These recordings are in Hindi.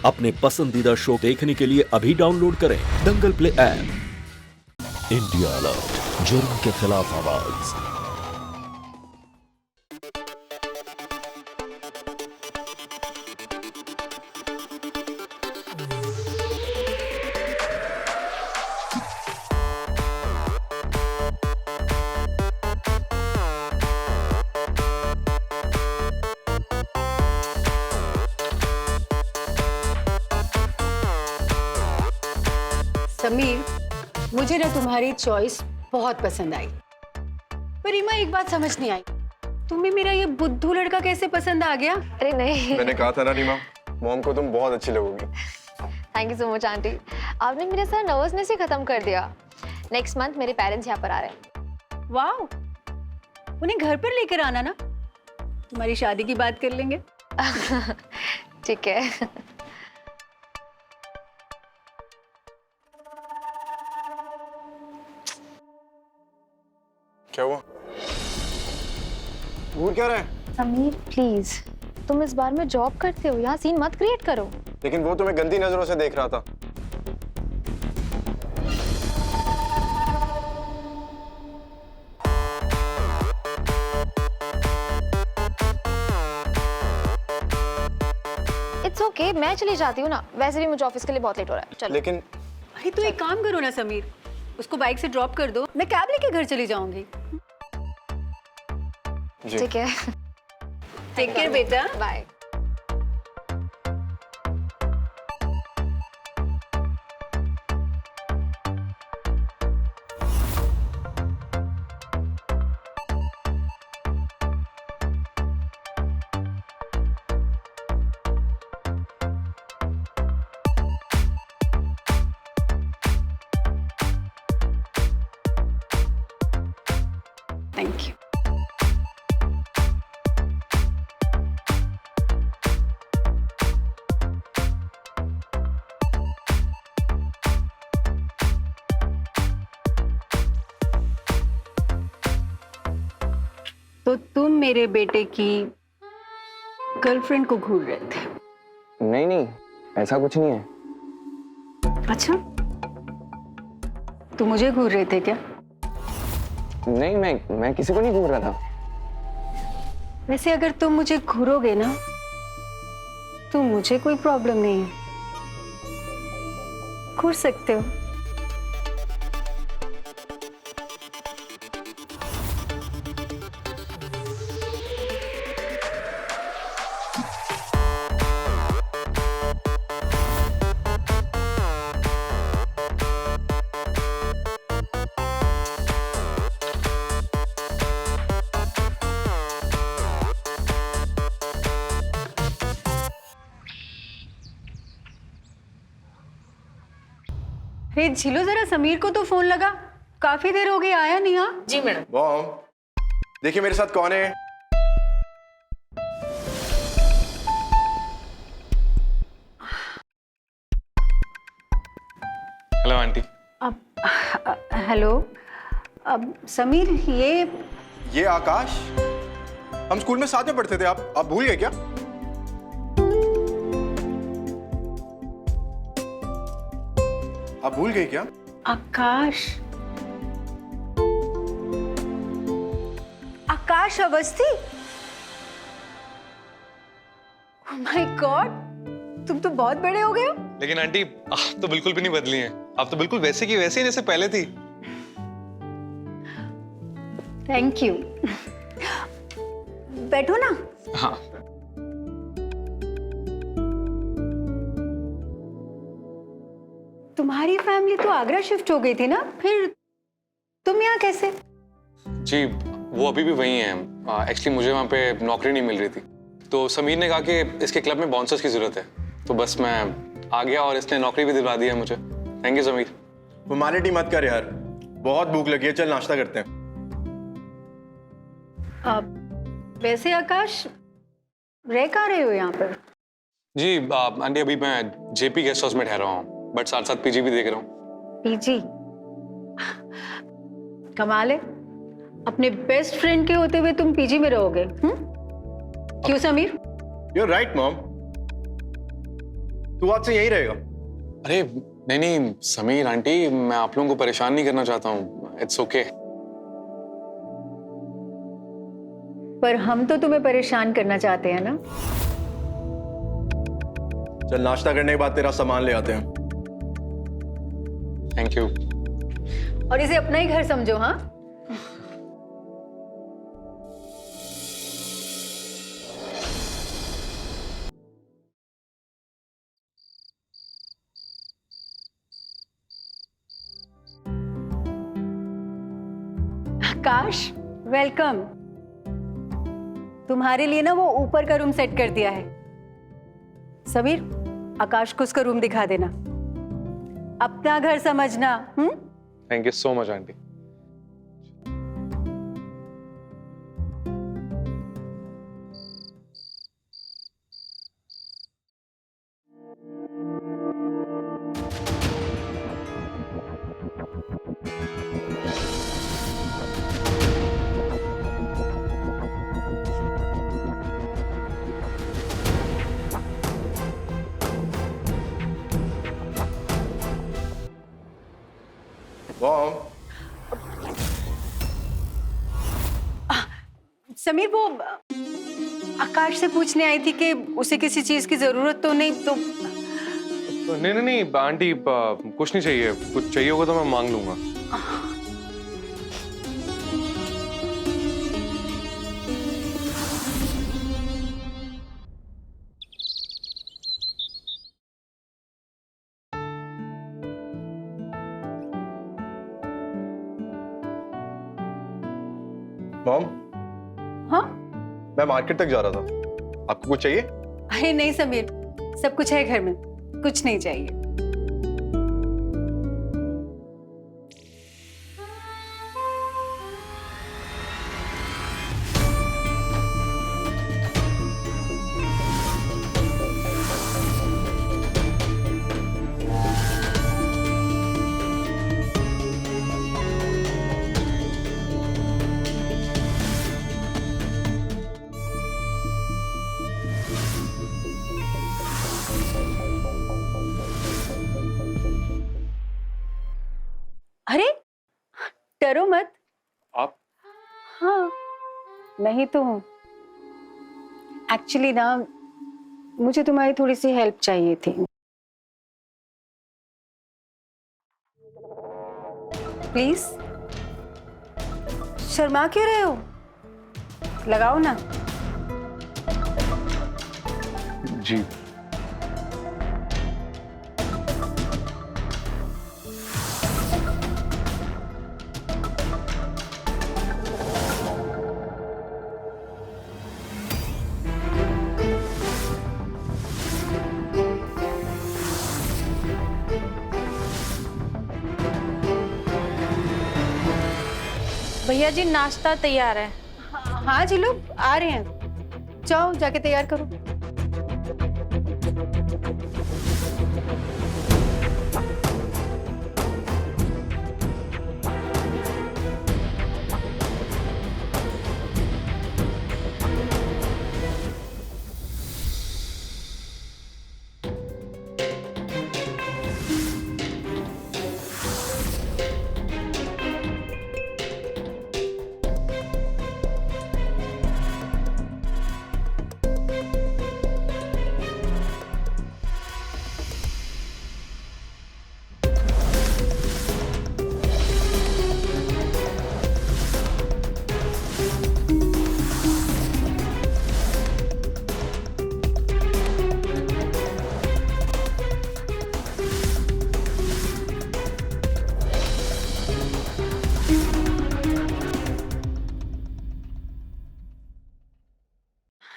अपने पसंदीदा शो देखने के लिए अभी डाउनलोड करें दंगल प्ले ऐप। इंडिया अलर्ट, जुर्म के खिलाफ आवाज। समीर, मुझे ना तुम्हारी चॉइस बहुत पसंद आई, पर रीमा एक बात समझ नहीं आई, तुम्हें मेरा ये बुद्धू लड़का कैसे पसंद आ गया? अरे नहीं, मैंने कहा था ना रीमा, मॉम को तुम बहुत अच्छी लगोगी। Thank you so much aunty, आपने मेरे सारा नर्वसनेस ही खत्म कर दिया। नेक्स्ट मंथ मेरे पेरेंट्स यहाँ पर आ रहे हैं। वाह, उन्हें घर पर लेकर आना ना, तुम्हारी शादी की बात कर लेंगे। ठीक है। क्या हुआ? घूर क्या रहा है? समीर प्लीज, तुम इस बार में जॉब करते हो, यहाँ सीन मत क्रिएट करो। लेकिन वो तुम्हें गंदी नजरों से देख रहा था। इट्स ओके, मैं चली जाती हूँ ना, वैसे भी मुझे ऑफिस के लिए बहुत लेट हो रहा है। चलो। लेकिन अरे तो एक काम करो ना समीर, उसको बाइक से ड्रॉप कर दो, मैं कैब लेके घर चली जाऊंगी। जी। ठीक है, टेक केयर बेटा। बाय। Thank you. तो तुम मेरे बेटे की गर्लफ्रेंड को घूर रहे थे? नहीं नहीं, ऐसा कुछ नहीं है। अच्छा, तो मुझे घूर रहे थे क्या? नहीं, मैं किसी को नहीं घूर रहा था। वैसे अगर तुम मुझे घूरोगे ना, तो मुझे कोई प्रॉब्लम नहीं है, घूर सकते हो। अरे झिलो, जरा समीर को तो फोन लगा, काफी देर हो गई, आया नहीं। हाँ जी मैडम। मॉम, देखिए मेरे साथ कौन है। Hello aunty. हेलो, अब समीर, ये आकाश, हम स्कूल में साथ में पढ़ते थे। आप भूल गए क्या? आप भूल गए क्या? आकाश, आकाश अवस्थी। ओह माय गॉड, तुम तो बहुत बड़े हो गए हो। लेकिन आंटी, आप तो बिल्कुल भी नहीं बदली हैं। आप तो बिल्कुल वैसे की वैसे ही जैसे पहले थी। Thank you. बैठो ना। हाँ। तुम्हारी फैमिली तो आगरा शिफ्ट हो गई थी ना, फिर तुम यहाँ कैसे? जी, वो अभी भी वही हैं। एक्चुअली मुझे वहाँ पे नौकरी नहीं मिल रही थी, तो समीर ने कहा कि इसके क्लब में बाउंसर्स की जरूरत है, तो बस मैं आ गया और इसने नौकरी भी दिलवा दी है मुझे। Thank you Sameer. फॉर्मेलिटी मत कर यार, बहुत भूख लगी है, चल नाश्ता करते हैं। वैसे आकाश, रह कहाँ रहे हो यहाँ पर? जी आंटी, अभी मैं जेपी गेस्ट हाउस में ठहरा हूँ, बट साथ साथ पीजी भी देख रहा हूँ। पीजी? कमाल है, अपने बेस्ट फ्रेंड के होते हुए तुम पीजी में रहोगे? क्यों समीर? You're right, Mom. तू आज से यहीं रहेगा। अरे नहीं नहीं समीर आंटी, मैं आप लोगों को परेशान नहीं करना चाहता हूँ, इट्स ओके। पर हम तो तुम्हें परेशान करना चाहते हैं ना। चल नाश्ता करने के बाद तेरा सामान ले आते हैं। Thank you. और इसे अपना ही घर समझो। हाँ, आकाश वेलकम। तुम्हारे लिए ना वो ऊपर का रूम सेट कर दिया है। समीर, आकाश को उसका रूम दिखा देना, अपना घर समझना। Thank you so much aunty. Mom, Sameer, वो आकाश से पूछने आई थी कि उसे किसी चीज की जरूरत तो नहीं। तो नहीं नहीं नहीं आंटी, कुछ नहीं चाहिए। कुछ चाहिए होगा तो मैं मांग लूंगा। मॉम, हाँ, मैं मार्केट तक जा रहा था, आपको कुछ चाहिए? अरे नहीं समीर, सब कुछ है घर में, कुछ नहीं चाहिए। अरे डरो मत। आप? हाँ, नहीं तो एक्चुअली ना, मुझे तुम्हारी थोड़ी सी हेल्प चाहिए थी। प्लीज, शर्मा क्यों रहे हो? लगाओ ना। जी। भैया जी नाश्ता तैयार है। हाँ जी, लोग आ रहे हैं, जाओ जाके तैयार करो।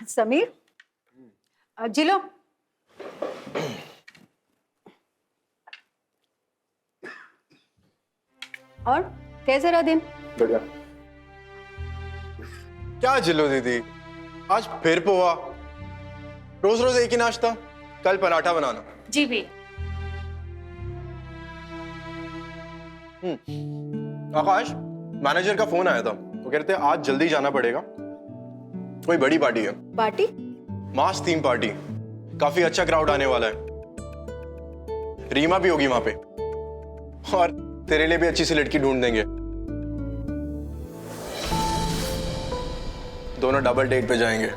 समीर, जी लो। और कैसा रहा दिन? बढ़िया। क्या जिलो दीदी, आज फिर पोहा? रोज रोज एक ही नाश्ता, कल पराठा बनाना। जी भी। आकाश, मैनेजर का फोन आया था, वो कह रहे थे आज जल्दी जाना पड़ेगा, कोई बड़ी पार्टी है। पार्टी? मास थीम पार्टी, काफी अच्छा क्राउड आने वाला है। रीमा भी होगी वहां पे, और तेरे लिए भी अच्छी सी लड़की ढूंढ देंगे। दोनों डबल डेट पे जाएंगे।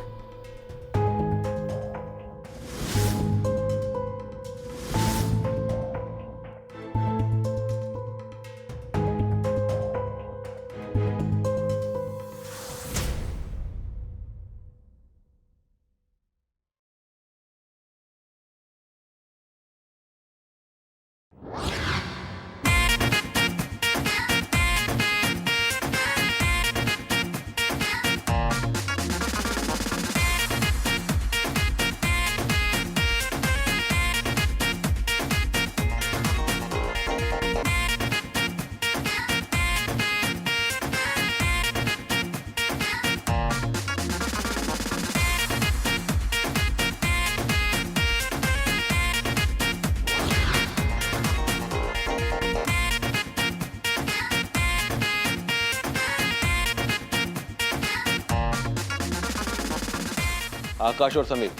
आकाश और समीर,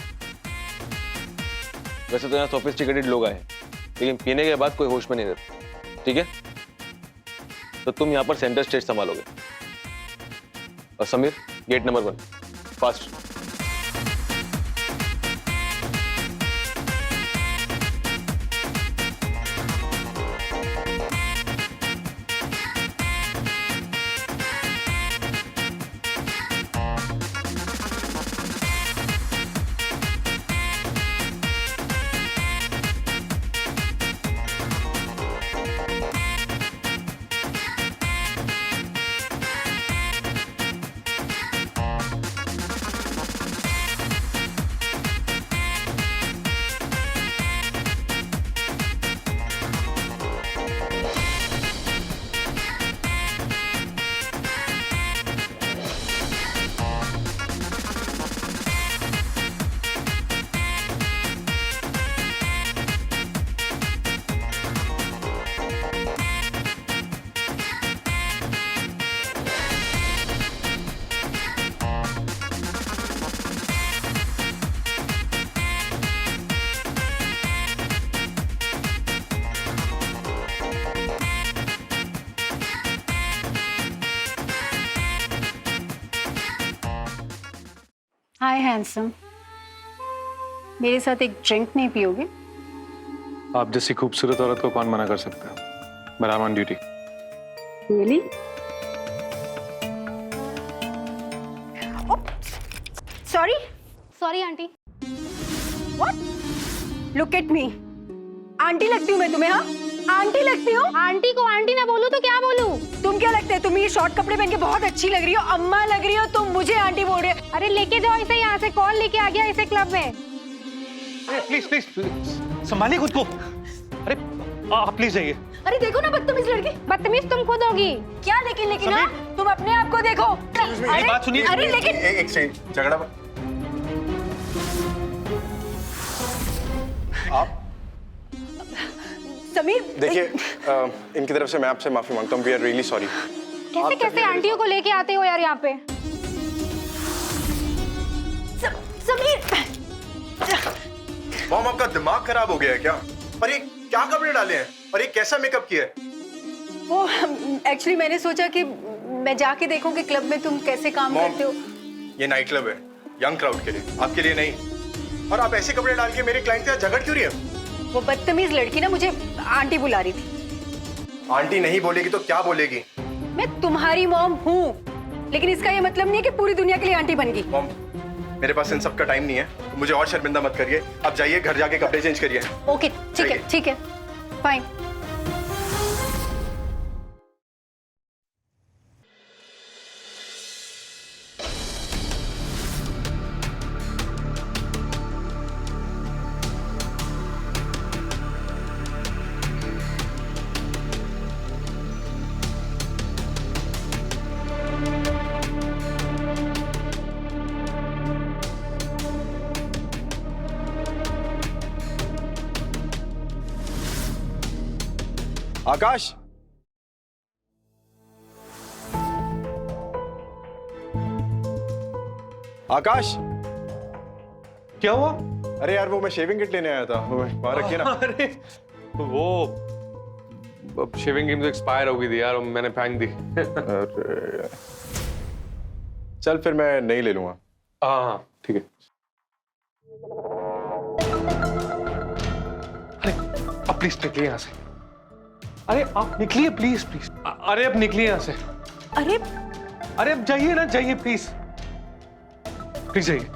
वैसे तो यहाँ सोफिस्टिकेटेड लोग आए हैं, लेकिन पीने के बाद कोई होश में नहीं रहता, ठीक है? तो तुम यहाँ पर सेंटर स्टेज संभालोगे। और Sameer, gate number 1, fast. Hi handsome, मेरे साथ एक ड्रिंक नहीं पियोगे? आप जैसी खूबसूरत औरत को कौन मना कर सकता है? But I am on duty. Really? Sorry sorry aunty. What? Look at me. Aunty लगती हूँ मैं तुम्हें? हाँ, आंटी लगती हूँ? आंटी को आंटी ना बोलूं तो क्या बोलूं? तुम क्या लगते है? तुम ये शॉर्ट कपड़े पहन के बहुत अच्छी लग रही हो, अम्मा लग रही हो, तुम मुझे आंटी बोल रहे हो। अरे लेके जाओ इसे यहाँ से, कौन लेके आ गया इसे क्लब में? प्लीज प्लीज संभालिए खुद को। अरे आप प्लीज जाइए। अरे देखो ना बदतमीज लड़की। बदतमीज तुम खुद होगी। क्या लेकिन हाँ? तुम अपने आप को देखो। मेरी बात सुनिए। अरे लेकिन एक सेकंड, झगड़ा आप समीर देखिए, इनकी तरफ से मैं आपसे माफी मांगता हूँ। We are really sorry. कैसे कैसे आंटियों को लेके आते हो यार यहाँ पे? समीर, मॉम आपका दिमाग खराब हो गया है क्या? और ये क्या कपड़े डाले हैं और ये कैसा मेकअप किया है? वो एक्चुअली मैंने सोचा कि मैं जाके देखूं कि क्लब में तुम कैसे काम मॉम, करते हो। ये नाइट क्लब है, यंग क्राउड के लिए, आपके लिए नहीं। और आप ऐसे कपड़े डाल के मेरे क्लाइंट से झगड़ क्यों रही है? वो बदतमीज लड़की ना मुझे आंटी बुला रही थी। आंटी नहीं बोलेगी तो क्या बोलेगी? मैं तुम्हारी मॉम हूँ, लेकिन इसका ये मतलब नहीं है कि पूरी दुनिया के लिए आंटी बन गई। मॉम, मेरे पास इन सब का टाइम नहीं है, मुझे और शर्मिंदा मत करिए। आप जाइए, घर जाके कपड़े चेंज करिए। ओके ठीक है फाइन। आकाश, आकाश, क्या हुआ? अरे यार वो मैं शेविंग किट लेने आया था, वो वहां रखिए ना। अरे वो अब शेविंग क्रीम तो एक्सपायर हो गई थी यार, मैंने फेंक दी। अरे चल फिर मैं नहीं ले लूंगा। हाँ ठीक है। अरे अब प्लीज निकलिए यहाँ से। अरे आप निकलिए प्लीज प्लीज। अरे अब निकलिए यहाँ से। अरे अरे अब जाइए ना, जाइए प्लीज प्लीज जाइए।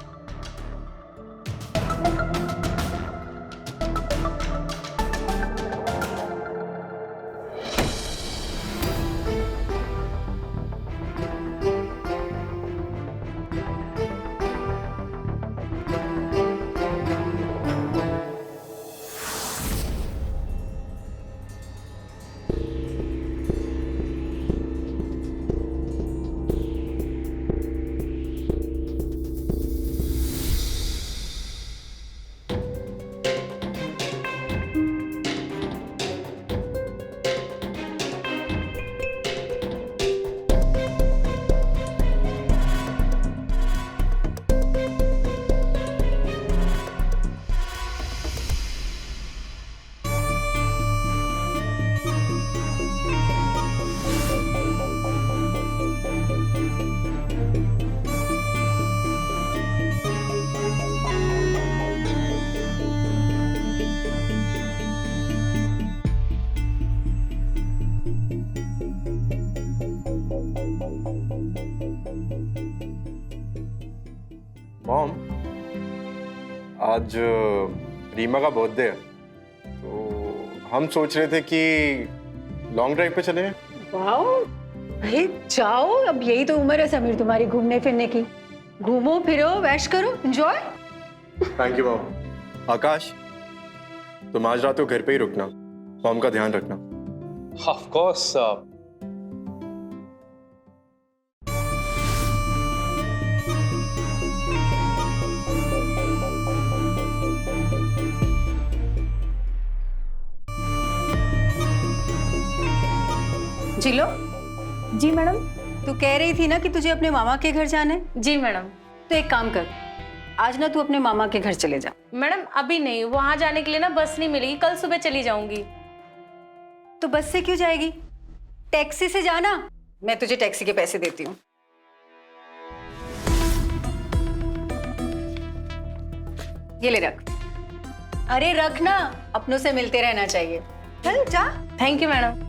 मॉम, आज रीमा का बर्थडे है, तो हम सोच रहे थे कि लॉन्ग ड्राइव पे चलें। वाओ, भाई जाओ, अब यही तो उम्र है समीर तुम्हारी घूमने फिरने की। घूमो फिरो, ऐश करो, enjoy. Thank you mom. Akash, तुम आज रात को घर पे ही रुकना, मॉम का ध्यान रखना। Of course. जिलो, जी मैडम। तू कह रही थी ना कि तुझे अपने मामा के घर जाना है। जी मैडम। तो एक काम कर, आज ना तू अपने मामा के घर चले जा। मैडम अभी नहीं, वहां जाने के लिए ना बस नहीं मिलेगी, कल सुबह चली जाऊंगी। तो बस से क्यों जाएगी? टैक्सी से जाना, मैं तुझे टैक्सी के पैसे देती हूँ। ये ले रख। अरे रख ना, अपनों से मिलते रहना चाहिए। चल जा। Thank you madam.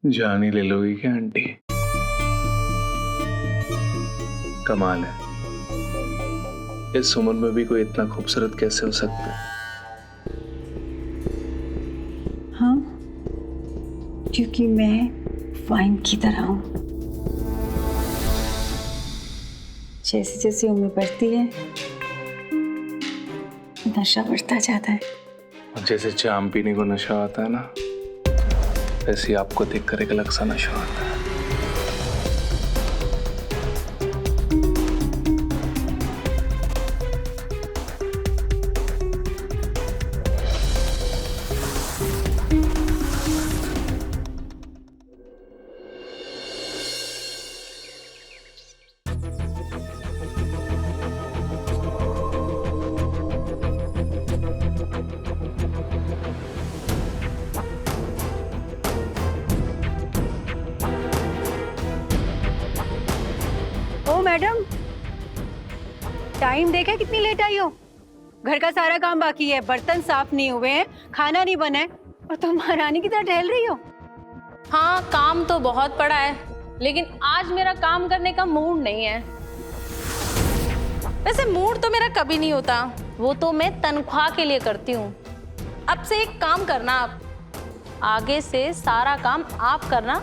जान ही ले लोगी क्या आंटी? कमाल है, इस उम्र में भी कोई इतना खूबसूरत कैसे हो सकता है? हाँ, क्योंकि मैं वाइन की तरह हूँ। जैसे जैसे उम्र बढ़ती है, नशा बढ़ता जाता है। और जैसे जाम पीने को नशा आता है ना, वैसे आपको देखकर एक अलग सा नशा आता है। मैडम, टाइम देखा कितनी लेट आई हो? घर का सारा काम बाकी है, बर्तन साफ नहीं हुए हैं, खाना नहीं बना है, और तुम महारानी की तरह टहल रही हो। हाँ, काम तो बहुत पड़ा है, लेकिन आज मेरा काम करने का मूड नहीं है। वैसे मूड तो मेरा कभी नहीं होता, वो तो मैं तनख्वाह के लिए करती हूँ। अब से एक काम करना, आप आगे से सारा काम आप करना,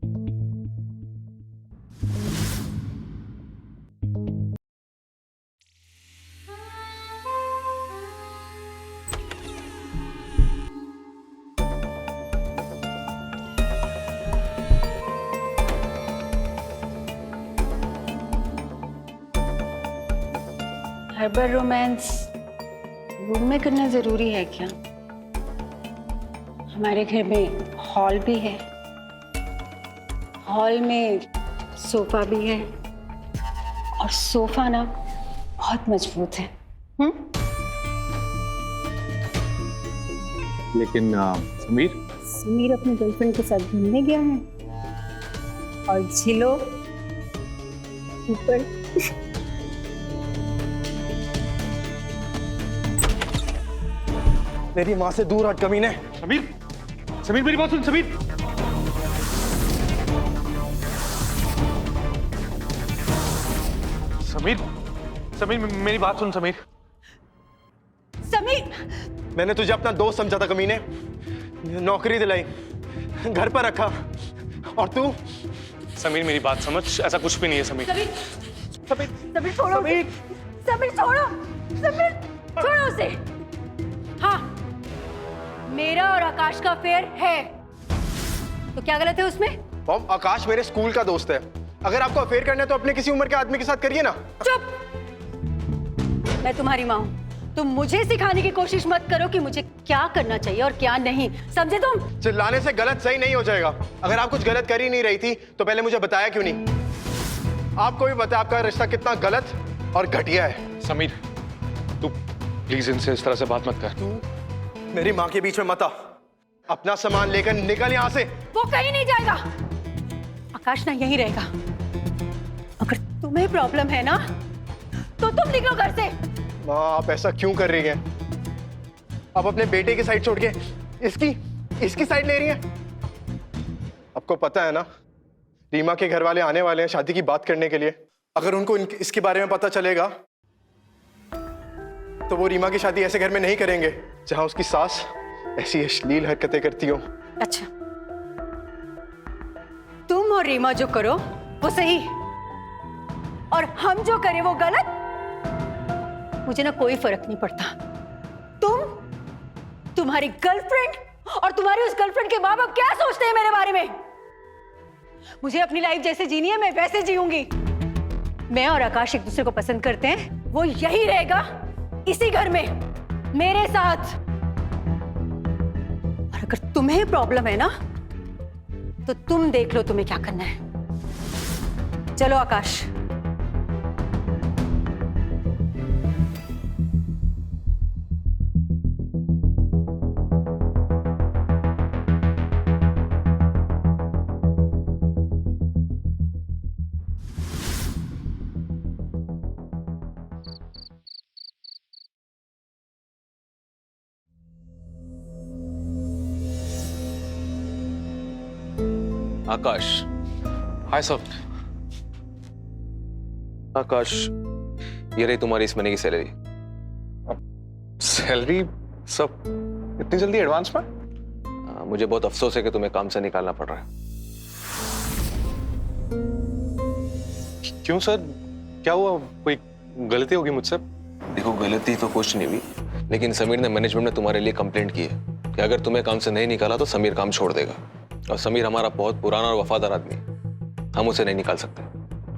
हर्बल रोमांस रूम में करना जरूरी है क्या? हमारे घर में हॉल भी है, हॉल में सोफा भी है और सोफा ना बहुत मजबूत है। लेकिन समीर, समीर अपनी गर्लफ्रेंड के साथ घूमने गया है और झिलो ऊपर। मेरी माँ से दूर हट कमीने। समीर, समीर मेरी बात सुन समीर। समीर, समीर मेरी बात सुन समीर। समीर, मैंने तुझे अपना दोस्त समझा था कमीने, नौकरी दिलाई, घर पर रखा, और तू? समीर मेरी बात समझ, ऐसा कुछ भी नहीं है समीर। समीर, समीर, समीर छोड़ो, समीर, समीर छोड़ो, समीर छोड़ो उसे। हाँ, मेरा और आकाश का अफेयर है, तो क्या गलत है उसमें? मॉम, आकाश मेरे स्कूल का दोस्त है। अगर आपको अफेयर करना है तो अपने किसी उम्र के आदमी के साथ करिए ना। चुप! मैं तुम्हारी माँ हूँ, तुम मुझे सिखाने की कोशिश मत करो कि मुझे क्या करना चाहिए और क्या नहीं, समझे तुम? चिल्लाने से गलत सही नहीं हो जाएगा। अगर आप कुछ गलत कर ही नहीं रही थी तो पहले मुझे बताया क्यों नहीं? आपको भी पता है आपका रिश्ता कितना गलत और घटिया है। समीर, तू प्लीज इनसे इस तरह से बात मत कर। तू मेरी माँ के बीच में मत आ। अपना सामान लेकर निकल यहाँ से। वो कहीं नहीं जाएगा। आकाश ना यहीं रहेगा। अगर तुम्हें प्रॉब्लम है ना तो तुम निकलो घर से। माँ, आप ऐसा क्यों कर रही हैं? आप अपने बेटे की साइड छोड़ के इसकी साइड ले रही हैं। आपको पता है ना, रीमा के घर वाले आने वाले हैं शादी की बात करने के लिए। अगर उनको इसके बारे में पता चलेगा तो वो रीमा की शादी ऐसे घर में नहीं करेंगे जहां उसकी सास ऐसी अश्लील हरकतें करती हो। अच्छा, तुम और रीमा जो करो वो सही और हम जो करें वो गलत, मुझे ना कोई फर्क नहीं पड़ता। तुम्हारी गर्लफ्रेंड और तुम्हारी उस गर्लफ्रेंड के माँ बाप क्या सोचते हैं मेरे बारे में? मुझे अपनी लाइफ जैसे जीनी है मैं वैसे जीऊंगी। मैं और आकाश एक दूसरे को पसंद करते हैं, वो यही रहेगा इसी घर में मेरे साथ। और अगर तुम्हें प्रॉब्लम है ना तो तुम देख लो तुम्हें क्या करना है। चलो आकाश। आकाश। Hi sir. आकाश, ये रही तुम्हारी इस महीने की सैलरी। सैलरी सब इतनी जल्दी एडवांस में? मुझे बहुत अफसोस है कि तुम्हें काम से निकालना पड़ रहा है। क्यों सर, क्या हुआ? कोई गलती होगी मुझसे? देखो, गलती तो कुछ नहीं हुई, लेकिन समीर ने मैनेजमेंट में तुम्हारे लिए कंप्लेंट की है कि अगर तुम्हें काम से नहीं निकाला तो समीर काम छोड़ देगा। और समीर हमारा बहुत पुराना और वफादार आदमी है, हम उसे नहीं निकाल सकते।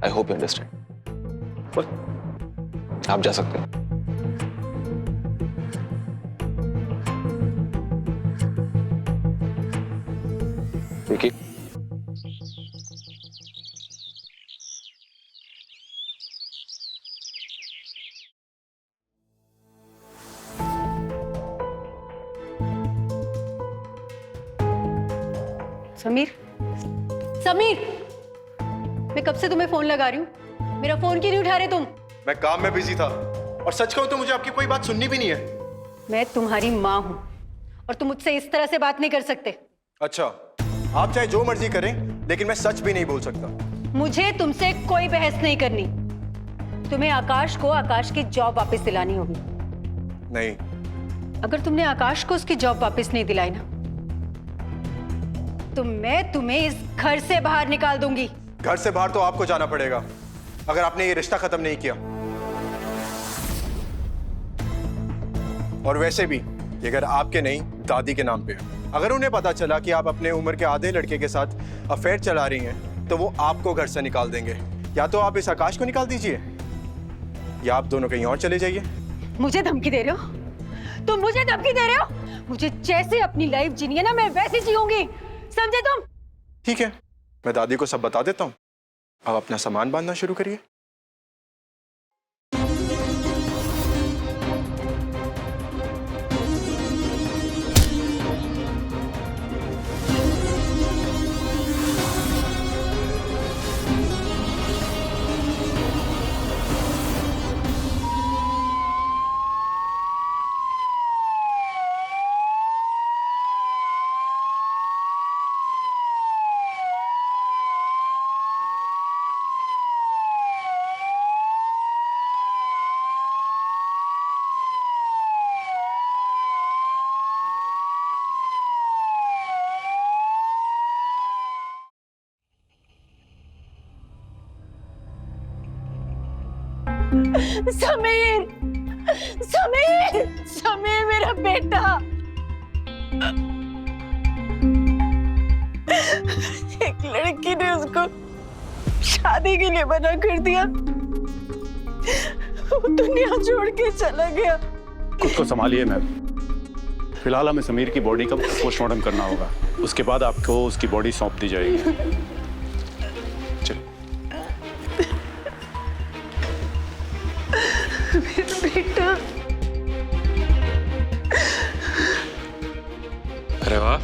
I hope you understand. आप जा सकते हैं। विकी, समीर, समीर, मैं कब से तुम्हें फोन लगा रही हूँ, मेरा फोन क्यों नहीं उठा रहे तुम? मैं काम में बिजी था, और सच कहूं तो मुझे आपकी कोई बात सुननी भी नहीं है। मैं तुम्हारी माँ हूँ और तुम मुझसे इस तरह से बात नहीं कर सकते। अच्छा, आप चाहे जो मर्जी करें, लेकिन मैं सच भी नहीं बोल सकता। मुझे तुमसे कोई बहस नहीं करनी। तुम्हें आकाश को आकाश की जॉब वापस दिलानी होगी। नहीं। अगर तुमने आकाश को उसकी जॉब वापस नहीं दिलाई ना तो मैं तुम्हें इस घर से बाहर निकाल दूंगी। घर से बाहर तो आपको जाना पड़ेगा अगर आपने ये रिश्ता खत्म नहीं किया। और वैसे भी ये घर आपके नहीं, दादी के नाम पे है। अगर उन्हें पता चला कि आप अपने उम्र के आधे लड़के के साथ अफेयर चला रही हैं तो वो आपको घर से निकाल देंगे। या तो आप इस आकाश को निकाल दीजिए या आप दोनों कहीं और चले जाइए। मुझे धमकी दे रहे हो? तुम मुझे धमकी दे रहे हो? मुझे जैसे अपनी लाइफ जीनी है ना, मैं वैसे जीऊंगी, समझे तुम? ठीक है, मैं दादी को सब बता देता हूँ। अब अपना सामान बांधना शुरू करिए। समीर, समीर, समीर मेरा बेटा। एक लड़की ने उसको शादी के लिए मना कर दिया, वो दुनिया छोड़ के चला गया। खुद को संभालिए मैम। फिलहाल हमें समीर की बॉडी का पोस्टमार्टम करना होगा, उसके बाद आपको उसकी बॉडी सौंप दी जाएगी। बेटा, अरे वाह,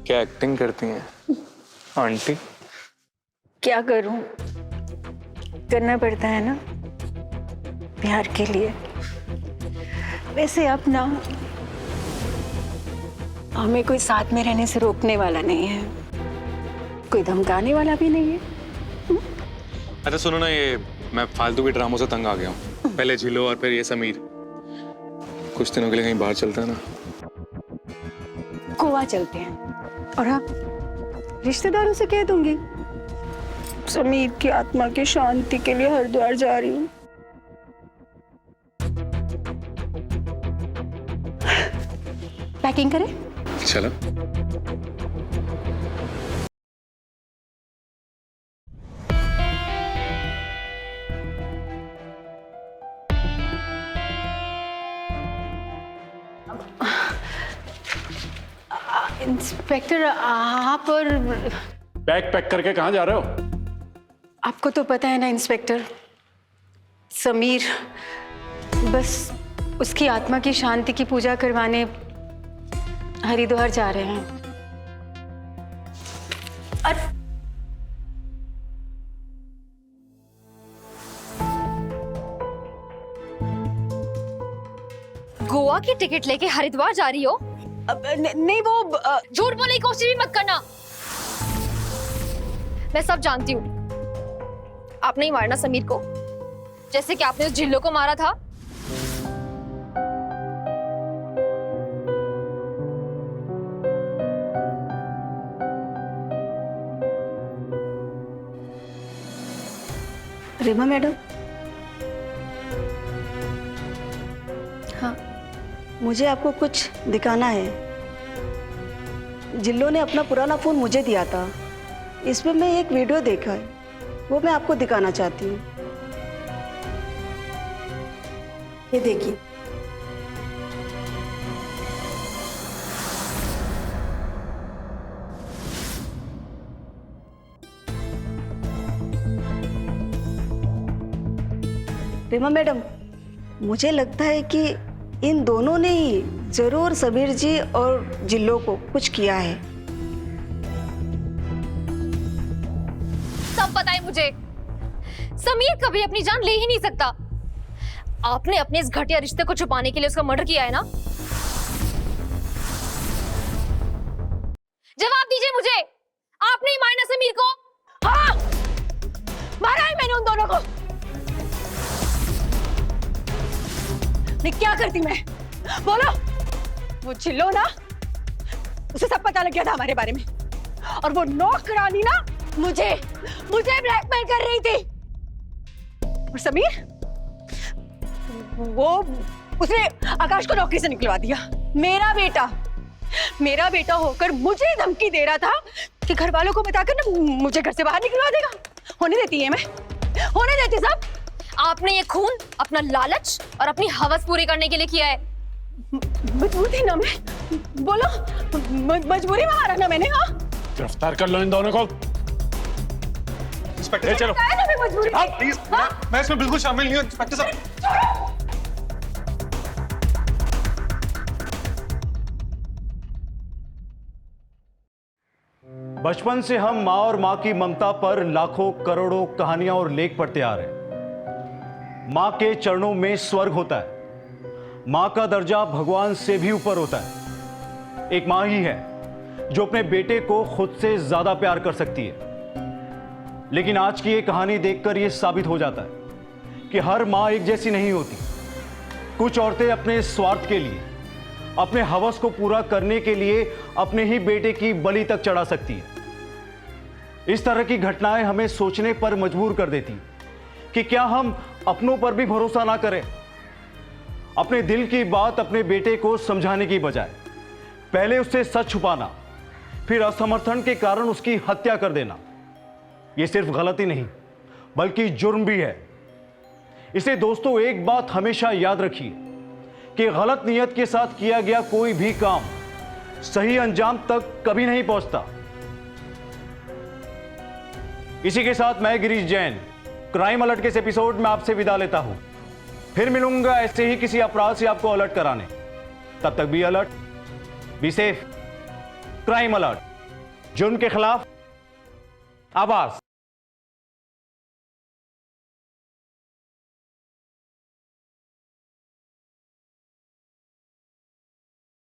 क्या एक्टिंग करती हैं आंटी। क्या करूं, करना पड़ता है ना प्यार के लिए। वैसे अब ना हमें कोई साथ में रहने से रोकने वाला नहीं है, कोई धमकाने वाला भी नहीं है। अच्छा सुनो ना, ये मैं फालतू के ड्रामों से तंग आ गया हूँ। पहले झिलो और फिर ये समीर। कुछ दिनों के लिए कहीं बाहर चलता है ना। गोवा चलते हैं, और हाँ, रिश्तेदारों से कह दूंगी समीर की आत्मा की शांति के लिए हरिद्वार जा रही हूँ। पैकिंग करें? चलो। इंस्पेक्टर, आप और बैग पैक करके कहाँ जा रहे हो? आपको तो पता है ना इंस्पेक्टर, समीर बस उसकी आत्मा की शांति की पूजा करवाने हरिद्वार जा रहे हैं। और गोवा की टिकट लेके हरिद्वार जा रही हो? नहीं, वो झूठ बोलने की कोशिश भी मत करना। मैं सब जानती हूँ। आपने ही मारना समीर को, जैसे कि आपने उस झिल्लो को मारा था। रीमा मैडम, हाँ, मुझे आपको कुछ दिखाना है। जिल्लो ने अपना पुराना फोन मुझे दिया था, इसमें मैं एक वीडियो देखा है, वो मैं आपको दिखाना चाहती हूँ। ये देखिए। रीमा मैडम, मुझे लगता है कि इन दोनों ने ही जरूर समीर जी और जिल्लो को कुछ किया है। सब पता है मुझे। समीर कभी अपनी जान ले ही नहीं सकता। आपने अपने इस घटिया रिश्ते को छुपाने के लिए उसका मर्डर किया है ना? जवाब दीजिए मुझे। आपने ही मारा ना समीर को? हाँ, मारा है मैंने उन दोनों को। नहीं, क्या करती मैं? बोलो। वो चिल्लो ना, उसे सब पता लग गया था हमारे बारे में, और वो नौकरानी ना मुझे ब्लैकमेल कर रही थी। और समीर, वो उसने आकाश को नौकरी से निकलवा दिया। मेरा बेटा होकर मुझे धमकी दे रहा था कि घर वालों को बताकर ना मुझे घर से बाहर निकलवा देगा। होने देती है मैं? होने देती सब? आपने ये खून अपना लालच और अपनी हवस पूरी करने के लिए किया है। मजबूर थी ना मैं, बोलो मजबूरी में मारा ना मैंने। हाँ गिरफ्तार कर लो इन दोनों को। इंस्पेक्टर चलो। ना मैं मजबूरी हाँ प्लीज, मैं इसमें बिल्कुल शामिल नहीं हूँ इंस्पेक्टर साहब। बचपन से हम माँ और माँ की ममता पर लाखों करोड़ों कहानियां और लेख पढ़ते आ रहे हैं। माँ के चरणों में स्वर्ग होता है। माँ का दर्जा भगवान से भी ऊपर होता है। एक माँ ही है जो अपने बेटे को खुद से ज्यादा प्यार कर सकती है। लेकिन आज की ये कहानी देखकर यह साबित हो जाता है कि हर माँ एक जैसी नहीं होती। कुछ औरतें अपने स्वार्थ के लिए, अपने हवस को पूरा करने के लिए अपने ही बेटे की बलि तक चढ़ा सकती है। इस तरह की घटनाएं हमें सोचने पर मजबूर कर देती कि क्या हम अपनों पर भी भरोसा ना करें। अपने दिल की बात अपने बेटे को समझाने की बजाय पहले उससे सच छुपाना, फिर असमर्थन के कारण उसकी हत्या कर देना, यह सिर्फ गलती नहीं बल्कि जुर्म भी है। इसे दोस्तों एक बात हमेशा याद रखिए कि गलत नियत के साथ किया गया कोई भी काम सही अंजाम तक कभी नहीं पहुंचता। इसी के साथ मैं गिरीश जैन क्राइम अलर्ट के इस एपिसोड में आपसे विदा लेता हूं। फिर मिलूंगा ऐसे ही किसी अपराध से आपको अलर्ट कराने। तब तक be alert, be safe. Crime alert, जुर्म के खिलाफ आवाज।